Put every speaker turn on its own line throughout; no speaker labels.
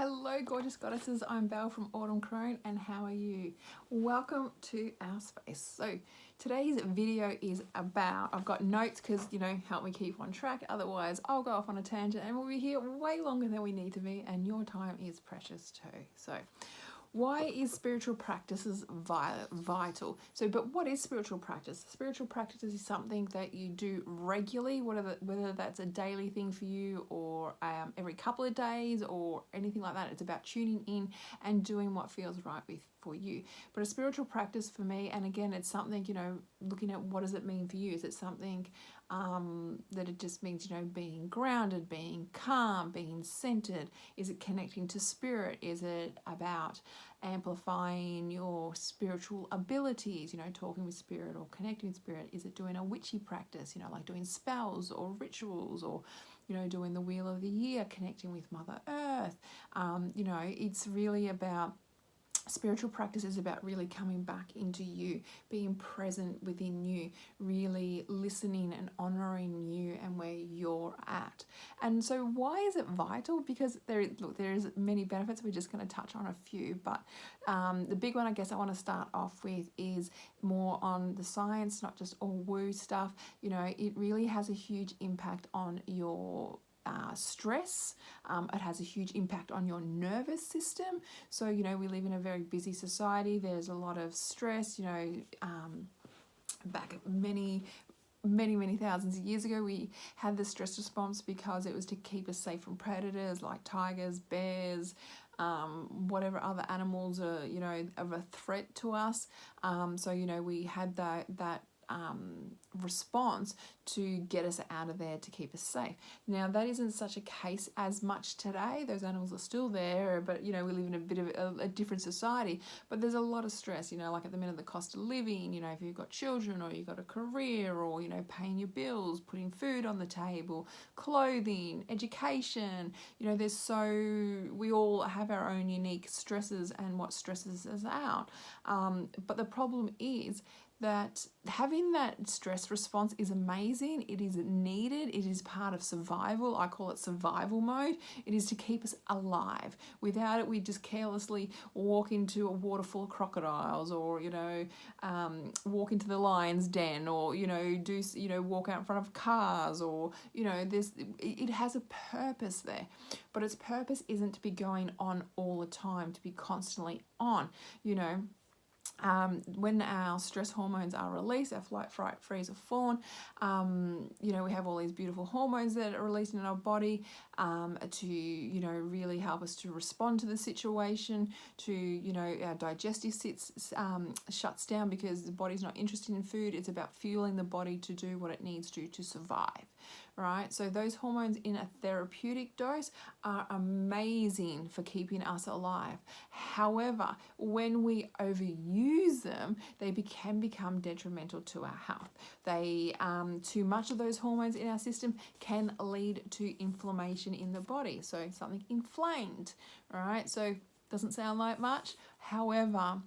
Hello, gorgeous goddesses. I'm Belle from Autumn Crone, and how are you? Welcome to our space. So today's video is about, I've got notes because, help me keep on track. Otherwise, I'll go off on a tangent and we'll be here way longer than we need to be, and your time is precious too. So why is spiritual practices vital? But what is spiritual practice? Spiritual practice is something that you do regularly, whether that's a daily thing for you or every couple of days or anything like that. It's about tuning in and doing what feels right for you. But a spiritual practice for me, and again, it's something, looking at what does it mean for you? Is it something that it just means, being grounded, being calm, being centered? Is it connecting to spirit? Is it about amplifying your spiritual abilities, talking with spirit or connecting with spirit? Is it doing a witchy practice, like doing spells or rituals, or doing the wheel of the year, connecting with Mother Earth? It's really about, spiritual practice is about really coming back into you, being present within you, really listening and honoring you and where you're at. And so why is it vital? Because there's many benefits. We're just going to touch on a few, but the big one I guess I want to start off with is more on the science, not just all woo stuff. It really has a huge impact on your stress. It has a huge impact on your nervous system. So, we live in a very busy society. There's a lot of stress, back many thousands of years ago, we had the stress response because it was to keep us safe from predators like tigers, bears, whatever other animals are, of a threat to us. So, we had that response to get us out of there, to keep us safe. Now, that isn't such a case as much today. Those animals are still there, but we live in a bit of a different society. But there's a lot of stress, like at the minute, the cost of living, if you've got children or you've got a career, or paying your bills, putting food on the table, clothing, education. We all have our own unique stresses and what stresses us out. But the problem is that having that stress response is amazing. It is needed. It is part of survival. I call it survival mode. It is to keep us alive. Without it, we just carelessly walk into a water full of crocodiles, or walk into the lion's den, or walk out in front of cars, or it has a purpose there. But its purpose isn't to be going on all the time, to be constantly on. When our stress hormones are released, our flight, fright, freeze, or fawn, we have all these beautiful hormones that are released in our body to, really help us to respond to the situation, to, our digestive shuts down because the body's not interested in food. It's about fueling the body to do what it needs to survive. Right, so those hormones in a therapeutic dose are amazing for keeping us alive. However, when we overuse them, they can become detrimental to our health. Too much of those hormones in our system can lead to inflammation in the body. So something inflamed, right? So doesn't sound like much. However,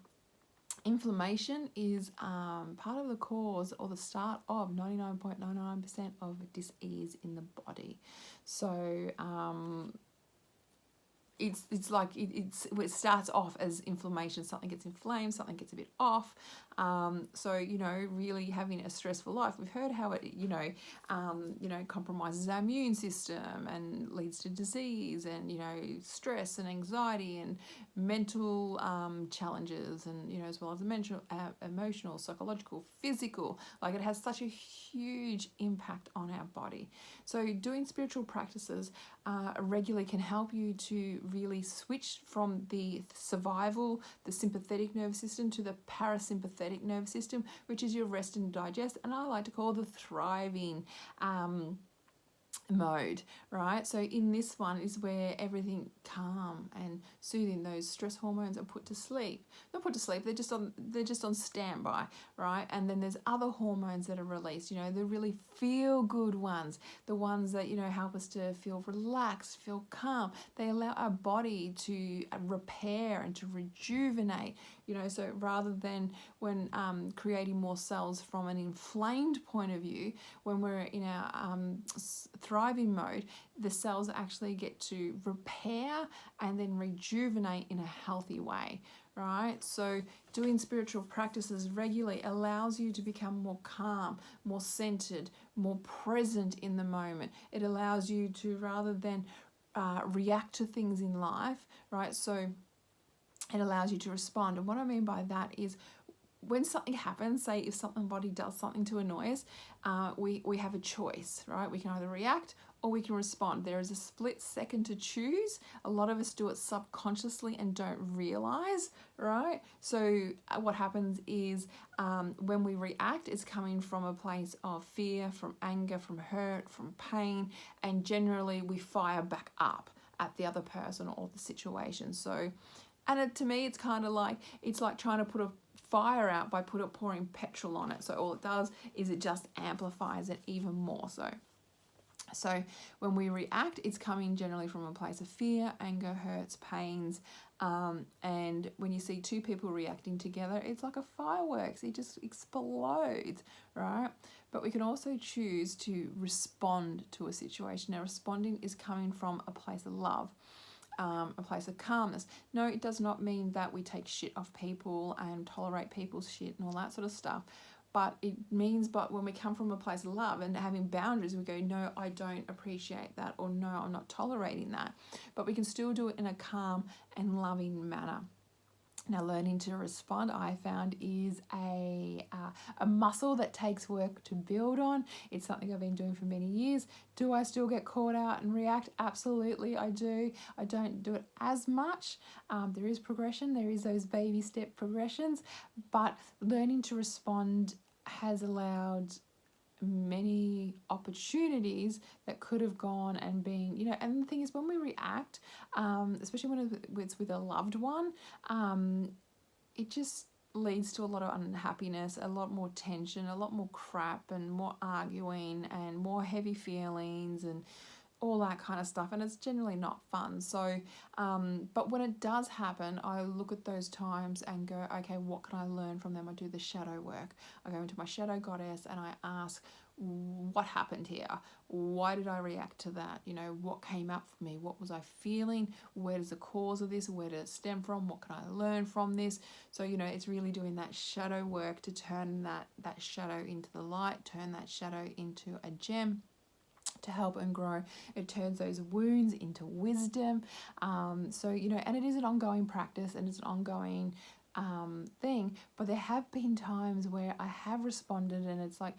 inflammation is part of the cause or the start of 99.99% of dis-ease in the body. So it starts off as inflammation. Something gets inflamed, something gets a bit off. Really having a stressful life, we've heard how it compromises our immune system and leads to disease and stress and anxiety and mental challenges, and as well as emotional, psychological, physical. Like, it has such a huge impact on our body. So doing spiritual practices regularly can help you to really switch from the survival, the sympathetic nervous system, to the parasympathetic nervous system, which is your rest and digest, and I like to call the thriving mode, right? So in this one is where everything calm and soothing, those stress hormones are put to sleep. Not put to sleep, they're just on standby, right? And then there's other hormones that are released, the really feel good ones, the ones that help us to feel relaxed, feel calm. They allow our body to repair and to rejuvenate, You know, so rather than when creating more cells from an inflamed point of view, when we're in our thriving mode, the cells actually get to repair and then rejuvenate in a healthy way, right? So doing spiritual practices regularly allows you to become more calm, more centered, more present in the moment. It allows you to, rather than react to things in life, right? So it allows you to respond. And what I mean by that is, when something happens, say if somebody does something to annoy us, we have a choice, right? We can either react or we can respond. There is a split second to choose. A lot of us do it subconsciously and don't realize, right? So what happens is when we react, it's coming from a place of fear, from anger, from hurt, from pain, and generally we fire back up at the other person or the situation. So, and to me, it's kind of like, it's like trying to put a fire out by pouring petrol on it. So all it does is it just amplifies it even more so when we react, it's coming generally from a place of fear, anger, hurts, pains, and when you see two people reacting together, it's like a fireworks. It just explodes, right? But we can also choose to respond to a situation. Now, responding is coming from a place of love, a place of calmness. No, it does not mean that we take shit off people and tolerate people's shit and all that sort of stuff. But it means, but when we come from a place of love and having boundaries, we go, no, I don't appreciate that, or no, I'm not tolerating that. But we can still do it in a calm and loving manner. Now, learning to respond, I found, is a muscle that takes work to build on. It's something I've been doing for many years. Do I still get caught out and react? Absolutely, I do. I don't do it as much. There is progression. There is those baby step progressions. But learning to respond has allowed many opportunities that could have gone and been, you know, and the thing is, when we react, especially when it's with a loved one, it just leads to a lot of unhappiness, a lot more tension, a lot more crap, and more arguing and more heavy feelings and all that kind of stuff, and it's generally not fun. So but when it does happen, I look at those times and go, okay, what can I learn from them? I do the shadow work. I go into my shadow goddess and I ask, what happened here? Why did I react to that? You know, what came up for me? What was I feeling? Where does the cause of this? Where did it stem from? What can I learn from this? So, you know, it's really doing that shadow work to turn that shadow into the light, turn that shadow into a gem to help and grow. It turns those wounds into wisdom. So, you know, and it is an ongoing practice and it's an ongoing thing. But there have been times where I have responded and it's like,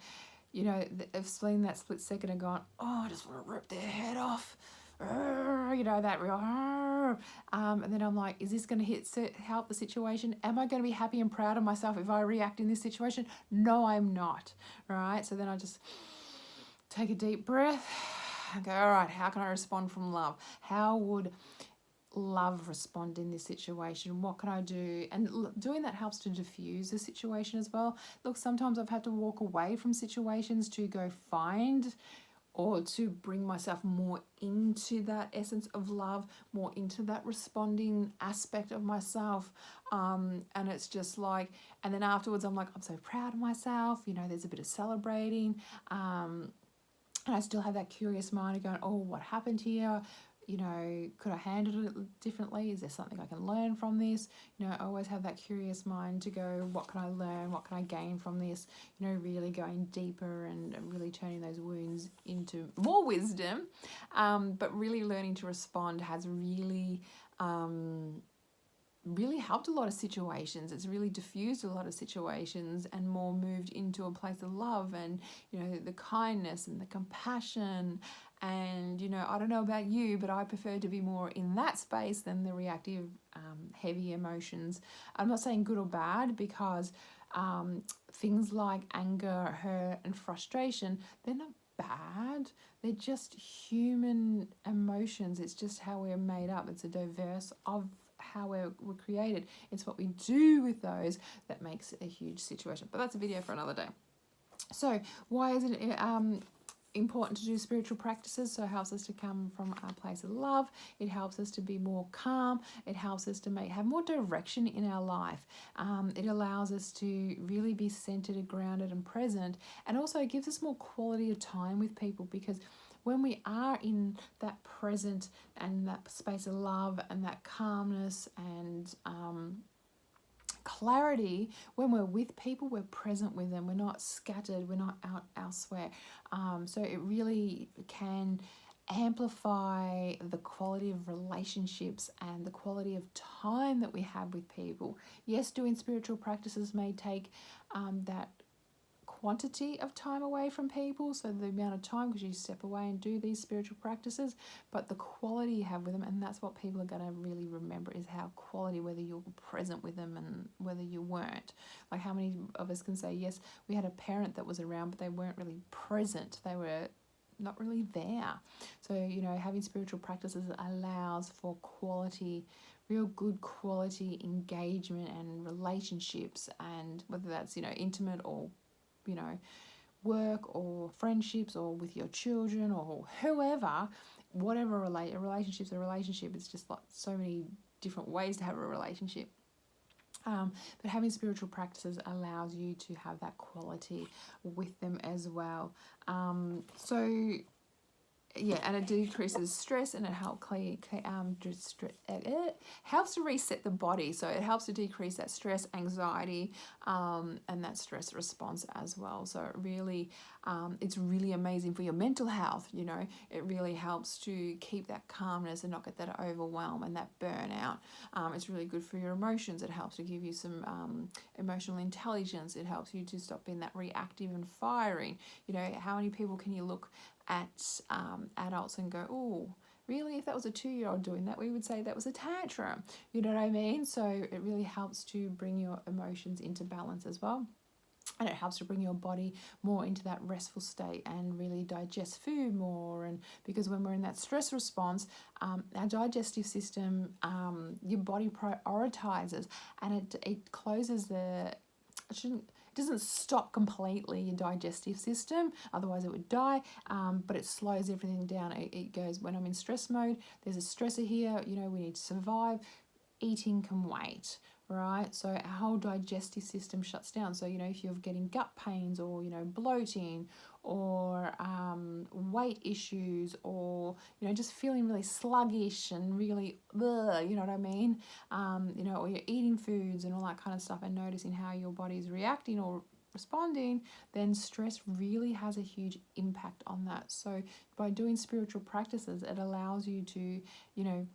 you know, I've seen that split second and gone, oh, I just want to rip their head off. You know, that real, and then I'm like, is this going to help the situation? Am I going to be happy and proud of myself if I react in this situation? No, I'm not. Right? So then I just take a deep breath and go, all right, how can I respond from love? How would love respond in this situation? What can I do? And doing that helps to diffuse the situation as well. Look, sometimes I've had to walk away from situations to go find or to bring myself more into that essence of love, more into that responding aspect of myself. And it's just like, and then afterwards I'm like, I'm so proud of myself. You know, there's a bit of celebrating. And I still have that curious mind of going, oh, what happened here? You know, could I handle it differently? Is there something I can learn from this? You know, I always have that curious mind to go, what can I learn? What can I gain from this? You know, really going deeper and really turning those wounds into more wisdom. But really learning to respond has really helped a lot of situations. It's really diffused a lot of situations and more moved into a place of love and, you know, the kindness and the compassion. And, you know, I don't know about you, but I prefer to be more in that space than the reactive, heavy emotions. I'm not saying good or bad, because things like anger, hurt, and frustration, they're not bad. They're just human emotions. It's just how we're made up. It's a diverse of how we're created. It's what we do with those that makes a huge situation. But that's a video for another day. So why is it important to do spiritual practices, so it helps us to come from a place of love. It helps us to be more calm. It helps us to have more direction in our life. It allows us to really be centered and grounded and present, and also it gives us more quality of time with people, because when we are in that present and that space of love and that calmness and clarity, when we're with people, we're present with them, we're not scattered, we're not out elsewhere. So it really can amplify the quality of relationships and the quality of time that we have with people. Yes, doing spiritual practices may take that quantity of time away from people, so the amount of time, because you step away and do these spiritual practices, but the quality you have with them, and that's what people are going to really remember, is how quality, whether you're present with them and whether you weren't. Like, how many of us can say, yes, we had a parent that was around, but they weren't really present, they were not really there. So, you know, having spiritual practices allows for quality, real good quality engagement and relationships, and whether that's, you know, intimate or, you know, work or friendships or with your children or whoever, whatever a relationship's a relationship. It's just like so many different ways to have a relationship. But having spiritual practices allows you to have that quality with them as well. So yeah, and it decreases stress, and it helps to reset the body. So it helps to decrease that stress, anxiety, and that stress response as well. So it really, it's really amazing for your mental health. You know, it really helps to keep that calmness and not get that overwhelm and that burnout. It's really good for your emotions. It helps to give you some emotional intelligence. It helps you to stop being that reactive and firing. You know, how many people can you look at adults and go, oh, really, if that was a 2-year-old doing that, we would say that was a tantrum. You know what I mean? So it really helps to bring your emotions into balance as well. And it helps to bring your body more into that restful state and really digest food more. And because when we're in that stress response, our digestive system, your body prioritizes, and it closes it doesn't stop completely your digestive system, otherwise it would die, but it slows everything down. It goes, when I'm in stress mode, there's a stressor here, you know, we need to survive, eating can wait, right? So our whole digestive system shuts down. So, you know, if you're getting gut pains or, you know, bloating or weight issues, or, you know, just feeling really sluggish and really, you know what I mean? You know, or you're eating foods and all that kind of stuff and noticing how your body's reacting or responding, then stress really has a huge impact on that. So by doing spiritual practices, it allows you to, you know,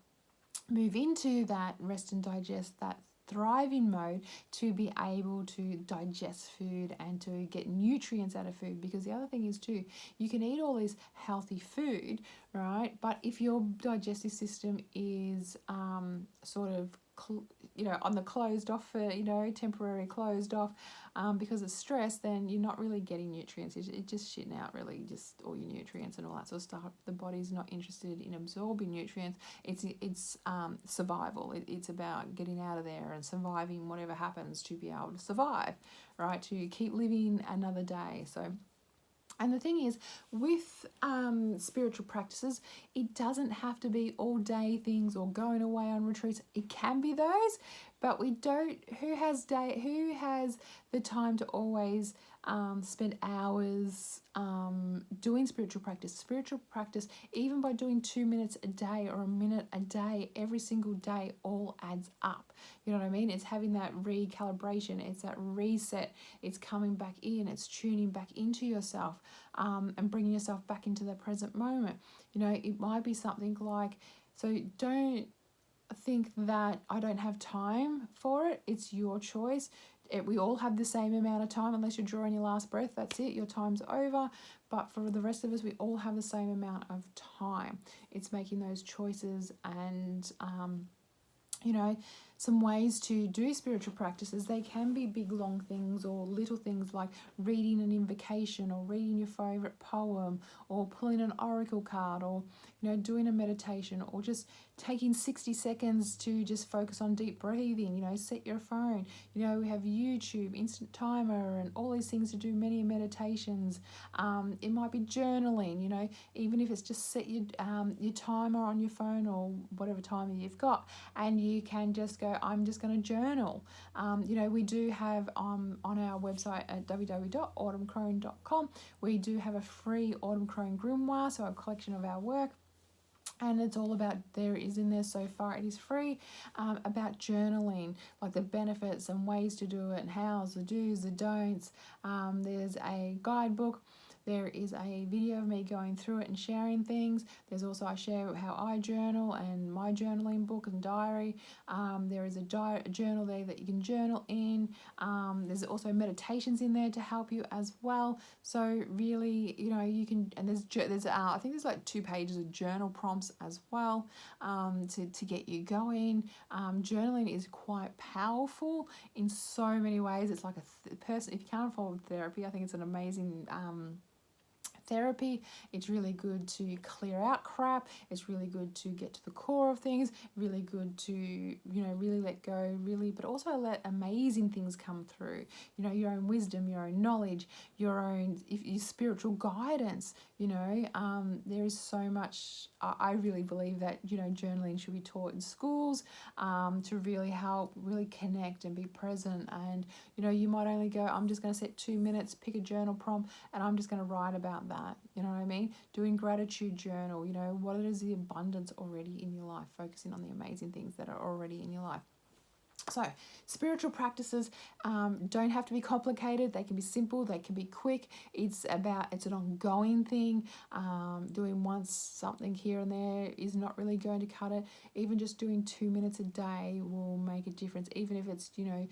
move into that rest and digest, that thriving mode, to be able to digest food and to get nutrients out of food. Because the other thing is too, you can eat all this healthy food, right? But if your digestive system is sort of you know, on the closed off, you know, temporarily closed off because of stress, then you're not really getting nutrients. It's just shitting out really just all your nutrients and all that sort of stuff. The body's not interested in absorbing nutrients. It's survival. It's about getting out of there and surviving whatever happens to be able to survive, right? To keep living another day. So, and the thing is, with spiritual practices, it doesn't have to be all day things or going away on retreats. It can be those, but we don't. Who has the time to always spend hours doing spiritual practice? Spiritual practice, even by doing 2 minutes a day or a minute a day, every single day, all adds up. You know what I mean? It's having that recalibration. It's that reset. It's coming back in. It's tuning back into yourself and bringing yourself back into the present moment. You know, it might be something like, so don't think that I don't have time for it. It's your choice. We all have the same amount of time, unless you're drawing your last breath. That's it, your time's over. But for the rest of us, we all have the same amount of time. It's making those choices. And you know, some ways to do spiritual practices, they can be big long things or little things like reading an invocation or reading your favorite poem or pulling an oracle card or, you know, doing a meditation or just taking 60 seconds to just focus on deep breathing, you know, set your phone. You know, we have YouTube, instant timer, and all these things to do many meditations. It might be journaling, you know, even if it's just set your timer on your phone or whatever timer you've got, and you can just go, I'm just going to journal. You know, we do have on our website at www.autumncrone.com, we do have a free Autumn Crone grimoire, so a collection of our work. And it's all about, there is in there so far, it is free, about journaling, like the benefits and ways to do it, and hows, the do's, the don'ts. There's a guidebook. There is a video of me going through it and sharing things. There's also, I share how I journal and my journaling book and diary. There is a journal there that you can journal in. There's also meditations in there to help you as well. So really, you know, you can, and there's I think there's like 2 pages of journal prompts as well, to get you going. Journaling is quite powerful in so many ways. It's like a person, if you can't afford therapy, I think it's an amazing therapy. It's really good to clear out crap. It's really good to get to the core of things. Really good to, you know, really let go, really, but also let amazing things come through. You know, your own wisdom, your own knowledge, your own your spiritual guidance. You know, there is so much. I really believe that, you know, journaling should be taught in schools, to really help, really connect and be present. And, you know, you might only go, I'm just going to set 2 minutes, pick a journal prompt, and I'm just going to write about that. You know what I mean? Doing gratitude journal, you know, what is the abundance already in your life, focusing on the amazing things that are already in your life. So spiritual practices don't have to be complicated. They can be simple, they can be quick. It's an ongoing thing. Doing once something here and there is not really going to cut it. Even just doing 2 minutes a day will make a difference, even if it's, you know,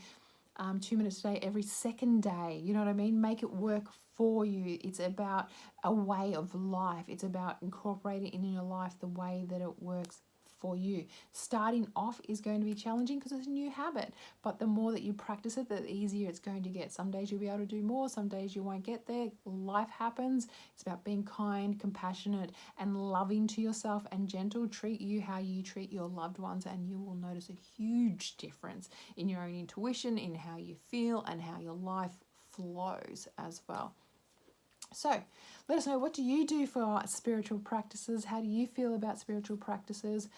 2 minutes a day every second day. You know what I mean? Make it work for you. It's about a way of life. It's about incorporating in your life the way that it works for you. Starting off is going to be challenging because it's a new habit, but the more that you practice it, the easier it's going to get. Some days you'll be able to do more, some days you won't get there. Life happens. It's about being kind, compassionate, and loving to yourself, and gentle. Treat you how you treat your loved ones, and you will notice a huge difference in your own intuition, in how you feel, and how your life flows as well. So let us know, what do you do for spiritual practices? How do you feel about spiritual practices?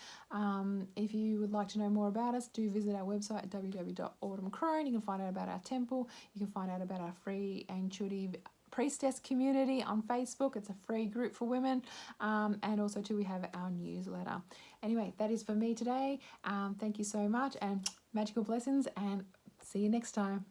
If you would like to know more about us, do visit our website at www.autumncrone. You can find out about our temple. You can find out about our free intuitive priestess community on Facebook. It's a free group for women. And also too, we have our newsletter. Anyway, that is for me today. Thank you so much, and magical blessings, and see you next time.